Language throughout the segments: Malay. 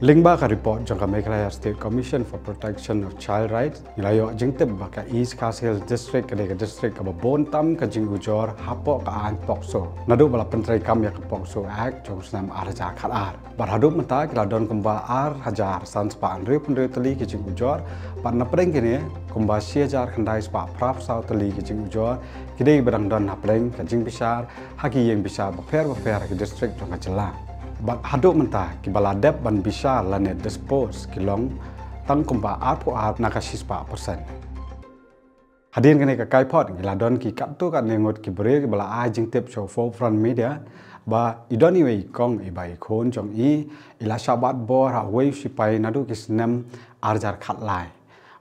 Lingba ka report jangka Meghalaya State Commission for Protection of Child Rights nilayo jingtip baka East Kashil District ka district ka bontam ka jing ujor hapo ka an pokso nadu bala pentrai kam ya ka pokso act jong snam arja khalar bar hadu mata kila don kemba ar hajar sans pa anre pundre tali ki jing ujor pan na preng kini kemba jar khandai spa prap sau tali ki jing ujor kidai berang don na preng ka jing bisar haki yang bisa bafer ki district jong ka jela Bat haduk mentah ki baladep ban bisa lanet dispose kilong tang kumpa apu ap nakasis pa persen. Hadirin kene ka kai pot ngiladon ki kaptu kan nengot ki bere ki bala ajing tip show forefront media ba idoni we kong i bai khon jong i ila sabat bor ha we sipai nadu ki snem arjar khat lai.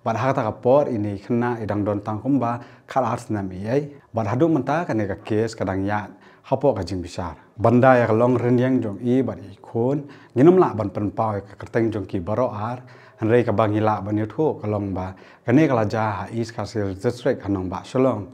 Bat hata ka por ini kena idang don tang kumba khat ar snem i bat haduk mentah kan ka kes kadang ya hapo ka jing bisar banda ya long renyang jong i bat i khon nginum la ban pen pau ka kerteng jong ki baro ar hanrei ka bangila ban yuthu ka long ba kane kala ja ha East Kashil District hanong ba shalong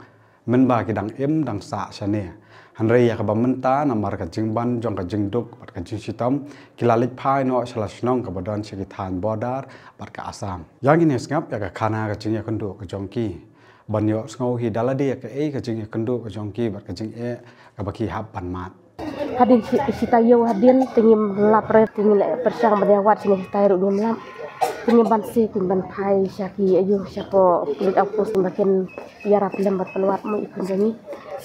men ba ki dang em dang sa shane hanrei ya ka ba menta namar ka jing ban jong ka jing duk bat ka jing sitam kilalik phai no shalashnong ka badon sikithan border bat ka Assam yang ini ngap ya ka khana ka jing ya kandu ka jong ki banyo ngau hi dalade ka e ka jing kendu ka jongki bat ka jing e ka baki hab pan mat hadin sitayo hadin tingim lapre tingil persang badawat sini sitayo dum lam tingim ban si tingim ban pai syaki ayu syapo kulit aku semakin biara film berpeluat mu ikun jani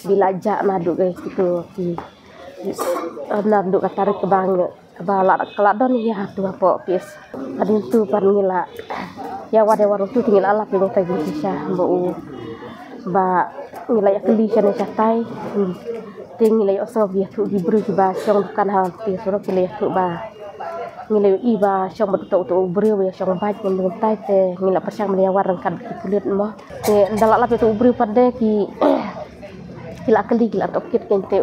bila jak nadu guys itu ki nadu ka tarik ke bang balak keladon ya tu apa pis hadin tu pan ngila ya wade waru tu tingil alap ni ta bisa mbau ba ngilai keli chane chatai ngilai osong dia tu di bru ba song kan ha ti soro kili tu ba ngilai i ba song ba tu bru ya song ba mun tai te ngilai persang melia warang kan kulit mo te dalak la tu bru pade ki kila keli kila tokit kente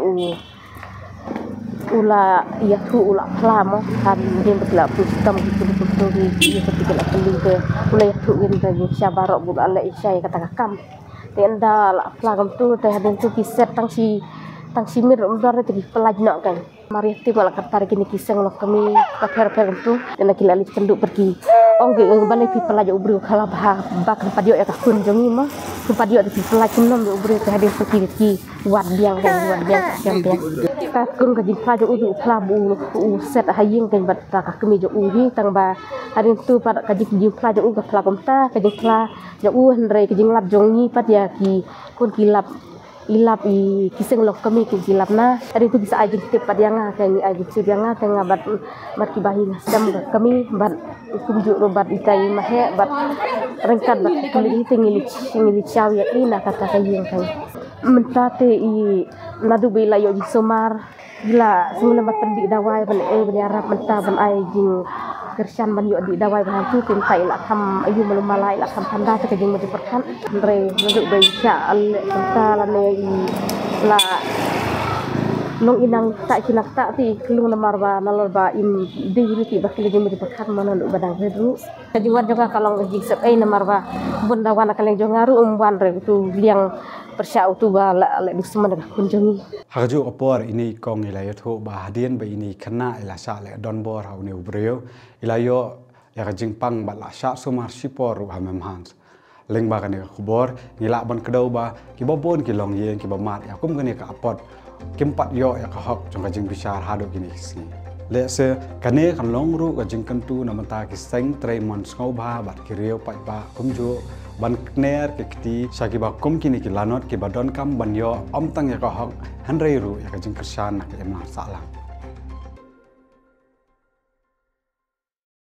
ula ya tu ula klamo kan dia betla sistem gitu di kila keli te ula ya tu gen ta syabaro bu ala isya kata kam tenda la plagam tu teh hadin tu kiset tang si mir udar tu pelaj nak kan mari ti bala katar kini kiseng lo kami pakai tu dan kila lit kenduk pergi ongge balik pi pelaj ubru kala bah bak padio ya kun jongi mah ku padio ti pelaj nom ubru teh hadin pergi wat biang jam ta kun ka jin pelaj udu plabu set haying kan bat ta kami jo uhi tang ba hadin tu pada ka jin pelaj u ka plagam ta ka jin pla jo henre ka jin lap jongi pat ya ki kun kilap ilap i kiseng lok kami ki kilap na hari itu bisa ajin tip padianga kan ajin sibianga tengah bat ki bahi sam kami bat kunjuk robat itai mahe bat rengkat bat kulit ngili chaw ya ina kata kayeng kan mentate i nadu bila yo di somar gila semula bat pendik dawai ban arab menta ban ai jing kersan ban yo di dawai ban tu tin tai la tham ayu malum malai la tham tanda ke jing mati perkan re nadu be cha al menta la ne la long inang tak kinak tak ti kelung lemar ba nalor ba im de ti bakil jing mati perkan manan badang redu kajiwan juga kalau jing sep namar ba bunda wana kaleng jongaru umwan re tu liang persau tu ba le dusman ka kunjungi haju opor ini kong ilayo tho ba hadien ba ini kena ila sa le don bor ha ne ubreo ilayo ya ka jingpang ba la sa sumar sipor ha mem hans leng ba kan ka khubor ngila ban kedau ba ki bobon ki long yen ki ba mat ya kum kan ka apot kimpat yo ya ka hok jong ka jing bisar hado kini sini le se kane kan long ru ka jing kantu na mata ki seng tre mon skau ba bat ki reu pa ba kum jo ban kner ke kiti saki ba kum kini ki lanot ki badon kam ban yo om tang ya ka hok hanrei ru ya ka jing kersan na ke emna salang